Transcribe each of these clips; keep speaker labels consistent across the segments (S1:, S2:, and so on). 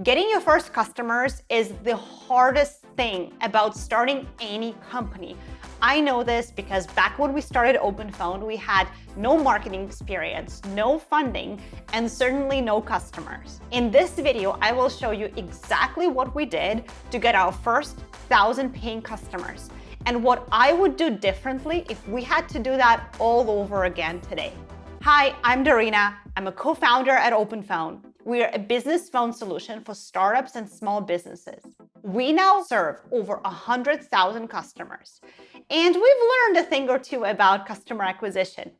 S1: Getting your first customers is the hardest thing about starting any company. I know this because back when we started OpenPhone, we had no marketing experience, no funding, and certainly no customers. In this video, I will show you exactly what we did to get our first 1,000 paying customers and what I would do differently if we had to do that all over again today. Hi, I'm Daryna. I'm a co-founder at OpenPhone. We are a business phone solution for startups and small businesses. We now serve over 100,000 customers, and we've learned a thing or two about customer acquisition.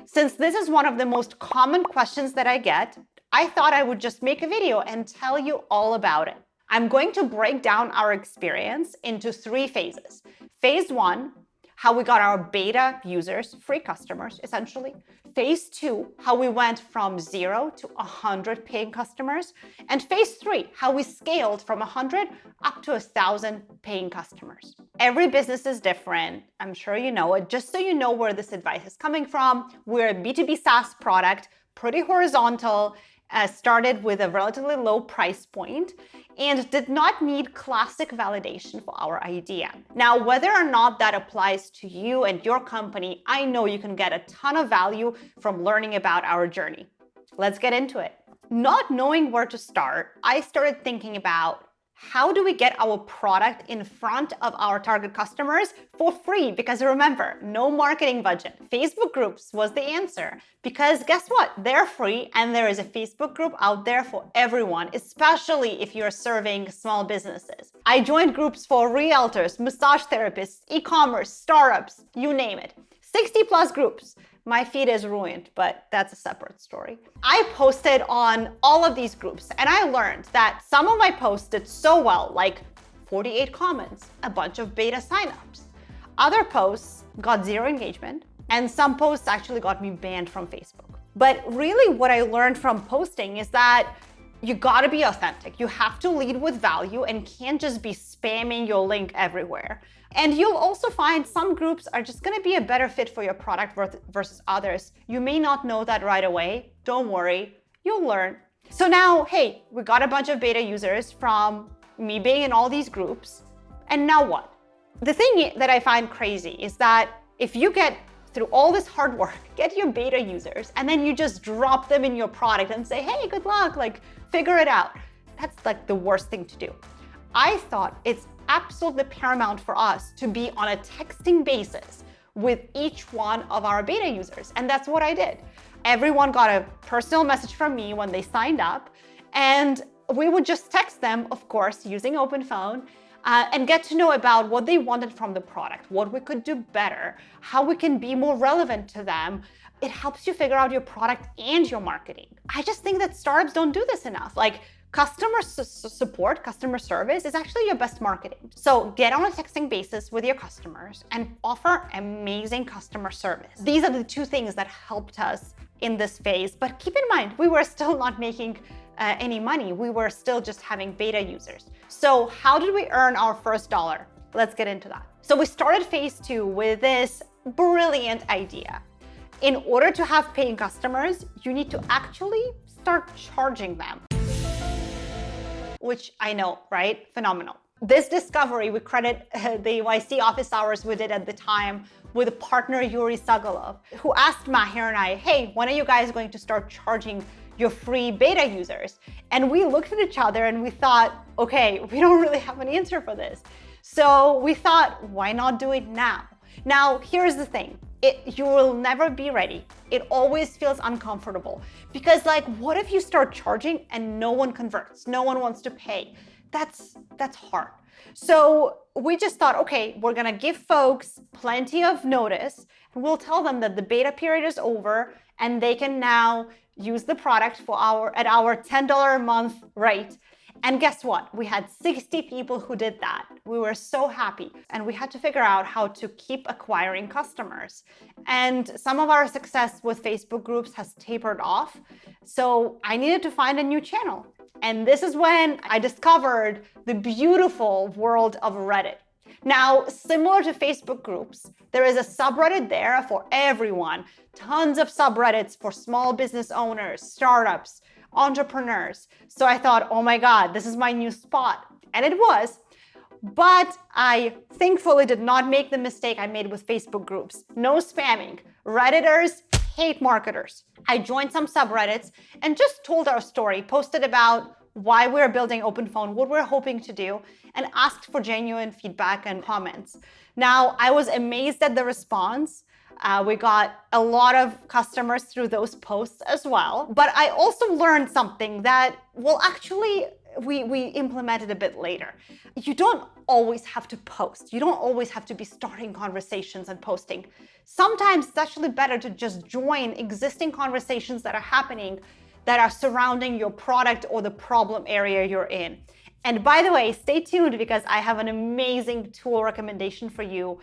S1: Since this is one of the most common questions that I get, I thought I would just make a video and tell you all about it. I'm going to break down our experience into 3 phases. Phase 1, how we got our beta users, free customers, essentially. Phase 2, how we went from 0 to 100 paying customers. And phase 3, how we scaled from 100 up to 1,000 paying customers. Every business is different. I'm sure you know it. Just so you know where this advice is coming from, we're a B2B SaaS product, pretty horizontal, started with a relatively low price point, and did not need classic validation for our idea. Now, whether or not that applies to you and your company, I know you can get a ton of value from learning about our journey. Let's get into it. Not knowing where to start, I started thinking about how do we get our product in front of our target customers for free? Because remember, no marketing budget. Facebook groups was the answer. Because guess what? They're free, and there is a Facebook group out there for everyone, especially if you're serving small businesses. I joined groups for realtors, massage therapists, e-commerce, startups, you name it. 60+ groups. My feed is ruined, but that's a separate story. I posted on all of these groups, and I learned that some of my posts did so well, like 48 comments, a bunch of beta signups. Other posts got 0 engagement, and some posts actually got me banned from Facebook. But really what I learned from posting is that you gotta be authentic. You have to lead with value and can't just be spamming your link everywhere. And you'll also find some groups are just gonna be a better fit for your product versus others. You may not know that right away. Don't worry, you'll learn. So now, hey, we got a bunch of beta users from me being in all these groups. And now what? The thing that I find crazy is that if you get through all this hard work, get your beta users, and then you just drop them in your product and say, hey, good luck, like figure it out. That's like the worst thing to do. I thought it's absolutely paramount for us to be on a texting basis with each one of our beta users. And that's what I did. Everyone got a personal message from me when they signed up, and we would just text them, of course, using OpenPhone, and get to know about what they wanted from the product, what we could do better, how we can be more relevant to them. It helps you figure out your product and your marketing. I just think that startups don't do this enough. Like, customer support, customer service is actually your best marketing. So get on a texting basis with your customers and offer amazing customer service. These are the 2 things that helped us in this phase. But keep in mind, we were still not making any money. We were still just having beta users. So how did we earn our first dollar? Let's get into that. So we started phase 2 with this brilliant idea. In order to have paying customers, you need to actually start charging them. Which I know, right? Phenomenal. This discovery, we credit the YC office hours we did at the time with partner Yuri Sagalov, who asked Mahir and I, hey, when are you guys going to start charging your free beta users? And we looked at each other and we thought, okay, we don't really have an answer for this. So we thought, why not do it now? Now, here's the thing. You will never be ready. It always feels uncomfortable because, like, what if you start charging and no one converts? No one wants to pay. That's hard. So we just thought, okay, we're gonna give folks plenty of notice, and we'll tell them that the beta period is over and they can now use the product at our $10 a month rate. And guess what? We had 60 people who did that. We were so happy. And we had to figure out how to keep acquiring customers. And some of our success with Facebook groups has tapered off. So I needed to find a new channel. And this is when I discovered the beautiful world of Reddit. Now, similar to Facebook groups, there is a subreddit there for everyone. Tons of subreddits for small business owners, startups, entrepreneurs. So I thought, oh my God, this is my new spot. And it was. But I thankfully did not make the mistake I made with Facebook groups. No spamming. Redditors hate marketers. I joined some subreddits and just told our story, posted about why we're building OpenPhone, what we're hoping to do, and asked for genuine feedback and comments. Now, I was amazed at the response. We got a lot of customers through those posts as well. But I also learned something that, well, actually, we implemented a bit later. You don't always have to post. You don't always have to be starting conversations and posting. Sometimes it's actually better to just join existing conversations that are happening, that are surrounding your product or the problem area you're in. And by the way, stay tuned because I have an amazing tool recommendation for you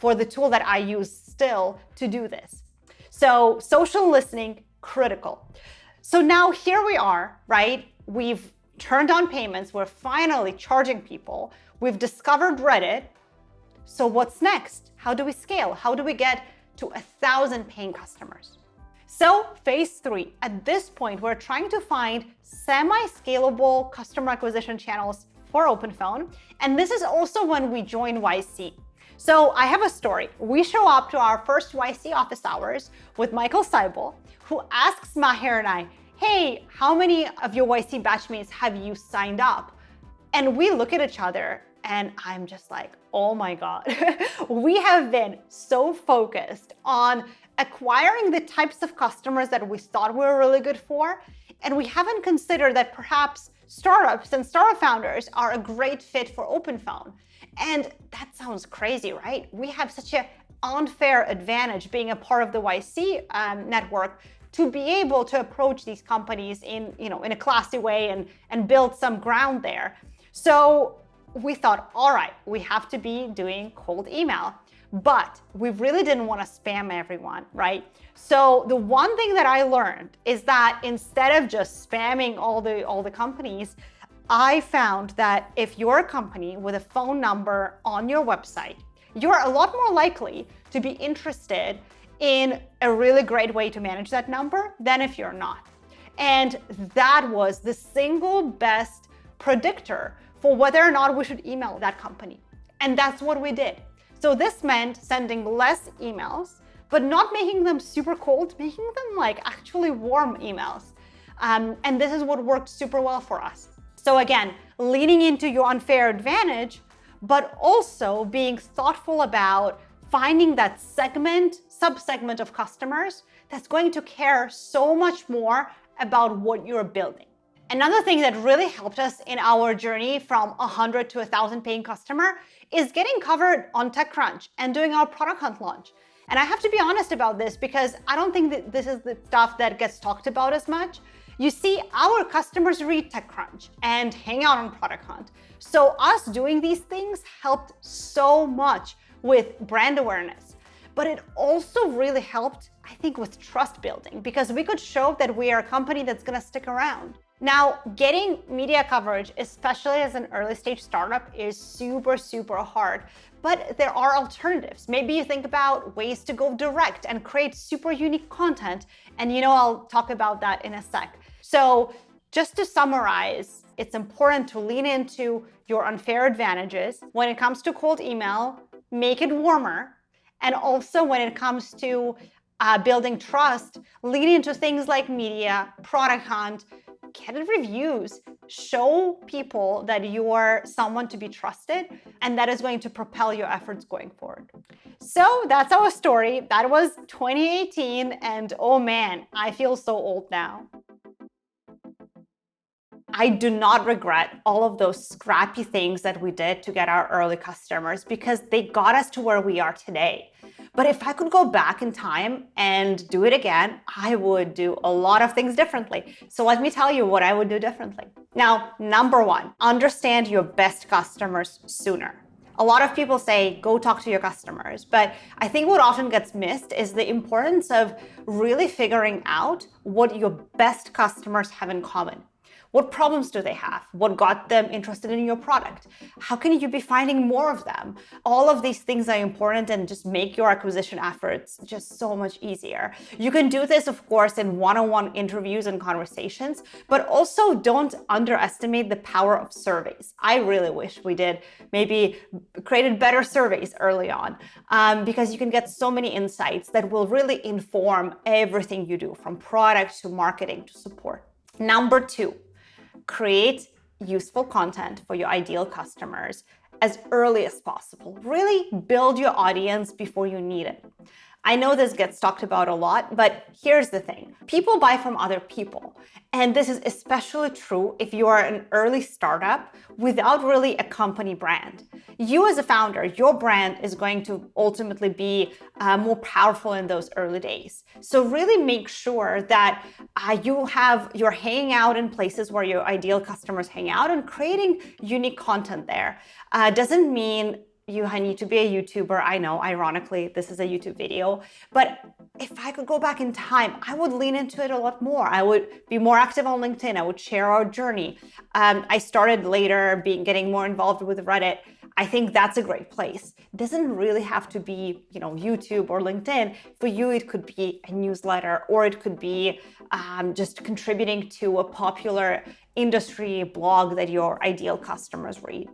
S1: for the tool that I use still to do this. So social listening, critical. So now here we are, right? We've turned on payments. We're finally charging people. We've discovered Reddit. So what's next? How do we scale? How do we get to 1,000 paying customers? So phase 3, at this point, we're trying to find semi-scalable customer acquisition channels for OpenPhone. And this is also when we join YC. So I have a story. We show up to our first YC office hours with Michael Seibel, who asks Maher and I, hey, how many of your YC batchmates have you signed up? And we look at each other and I'm just like, oh my God. We have been so focused on acquiring the types of customers that we thought we were really good for. And we haven't considered that perhaps startups and startup founders are a great fit for OpenPhone. And that sounds crazy, right? We have such an unfair advantage being a part of the YC network to be able to approach these companies in a classy way and build some ground there. So we thought, all right, we have to be doing cold email, but we really didn't want to spam everyone, right? So the one thing that I learned is that instead of just spamming all the companies, I found that if you're a company with a phone number on your website, you're a lot more likely to be interested in a really great way to manage that number than if you're not. And that was the single best predictor for whether or not we should email that company. And that's what we did. So this meant sending less emails, but not making them super cold, making them like actually warm emails. And this is what worked super well for us. So again, leaning into your unfair advantage, but also being thoughtful about finding that subsegment of customers that's going to care so much more about what you're building. Another thing that really helped us in our journey from 100 to 1,000 paying customer is getting covered on TechCrunch and doing our product hunt launch. And I have to be honest about this because I don't think that this is the stuff that gets talked about as much. You see, our customers read TechCrunch and hang out on Product Hunt. So us doing these things helped so much with brand awareness. But it also really helped, I think, with trust building because we could show that we are a company that's gonna stick around. Now, getting media coverage, especially as an early stage startup, is super, super hard. But there are alternatives. Maybe you think about ways to go direct and create super unique content. And I'll talk about that in a sec. So just to summarize, it's important to lean into your unfair advantages. When it comes to cold email, make it warmer. And also when it comes to building trust, lean into things like media, product hunt, get reviews, show people that you are someone to be trusted, and that is going to propel your efforts going forward. So that's our story. That was 2018, and oh man, I feel so old now. I do not regret all of those scrappy things that we did to get our early customers because they got us to where we are today. But if I could go back in time and do it again, I would do a lot of things differently. So let me tell you what I would do differently. Now, number one, understand your best customers sooner. A lot of people say, go talk to your customers. But I think what often gets missed is the importance of really figuring out what your best customers have in common. What problems do they have? What got them interested in your product? How can you be finding more of them? All of these things are important and just make your acquisition efforts just so much easier. You can do this, of course, in one-on-one interviews and conversations, but also don't underestimate the power of surveys. I really wish we did maybe created better surveys early on, because you can get so many insights that will really inform everything you do, from product to marketing to support. Number 2, create useful content for your ideal customers as early as possible. Really build your audience before you need it. I know this gets talked about a lot, but here's the thing. People buy from other people. And this is especially true if you are an early startup without really a company brand. You as a founder, your brand is going to ultimately be more powerful in those early days. So really make sure that you're hanging out in places where your ideal customers hang out and creating unique content there. Doesn't mean you need to be a YouTuber. I know, ironically, this is a YouTube video, but if I could go back in time, I would lean into it a lot more. I would be more active on LinkedIn. I would share our journey. I started later getting more involved with Reddit. I think that's a great place. It doesn't really have to be, YouTube or LinkedIn. For you, it could be a newsletter, or it could be just contributing to a popular industry blog that your ideal customers read.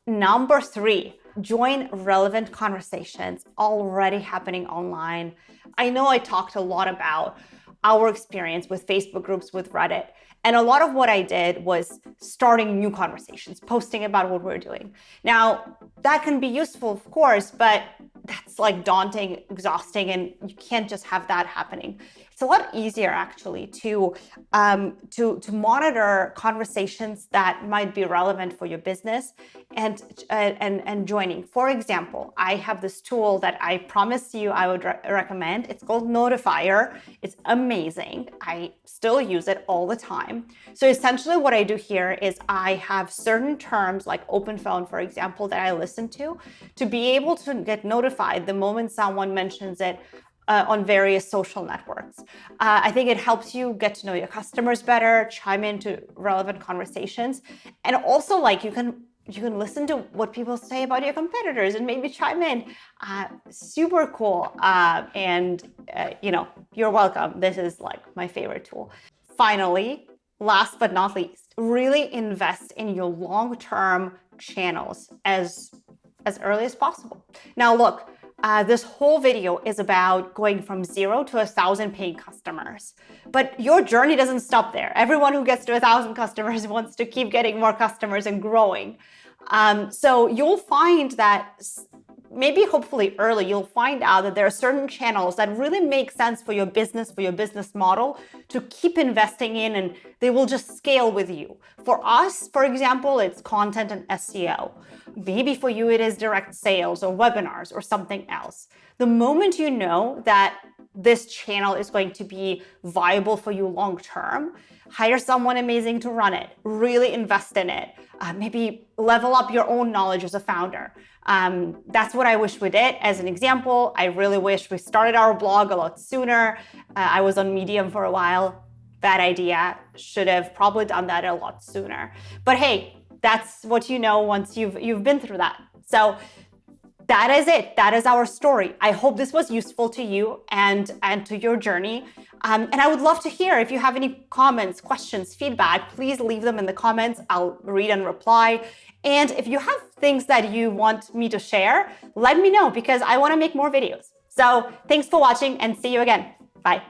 S1: Number 3, join relevant conversations already happening online. I know I talked a lot about our experience with Facebook groups, with Reddit, and a lot of what I did was starting new conversations, posting about what we're doing. Now, that can be useful, of course, but that's like daunting, exhausting, and you can't just have that happening. It's a lot easier actually to monitor conversations that might be relevant for your business and joining. For example, I have this tool that I promised you I would recommend. It's called Notifier. It's amazing. I still use it all the time. So essentially what I do here is I have certain terms like OpenPhone, for example, that I listen to be able to get notified the moment someone mentions it on various social networks. I think it helps you get to know your customers better, chime into relevant conversations, and also like you can listen to what people say about your competitors and maybe chime in. Super cool. You're welcome. This is like my favorite tool. Finally, last but not least, really invest in your long-term channels as early as possible. Now, look, this whole video is about going from 0 to 1,000 paying customers. But your journey doesn't stop there. Everyone who gets to 1,000 customers wants to keep getting more customers and growing. So you'll find that maybe hopefully early, you'll find out that there are certain channels that really make sense for your business model to keep investing in, and they will just scale with you. For us, for example, it's content and SEO. Maybe for you, it is direct sales or webinars or something else. The moment you know that this channel is going to be viable for you long term, hire someone amazing to run it, really invest in it, maybe level up your own knowledge as a founder. That's what I wish we did. As an example, I really wish we started our blog a lot sooner. I was on Medium for a while. Bad idea. Should have probably done that a lot sooner. But hey, that's what you know once you've been through that. So that is it. That is our story. I hope this was useful to you and to your journey. And I would love to hear if you have any comments, questions, feedback, please leave them in the comments. I'll read and reply. And if you have things that you want me to share, let me know because I want to make more videos. So thanks for watching and see you again. Bye.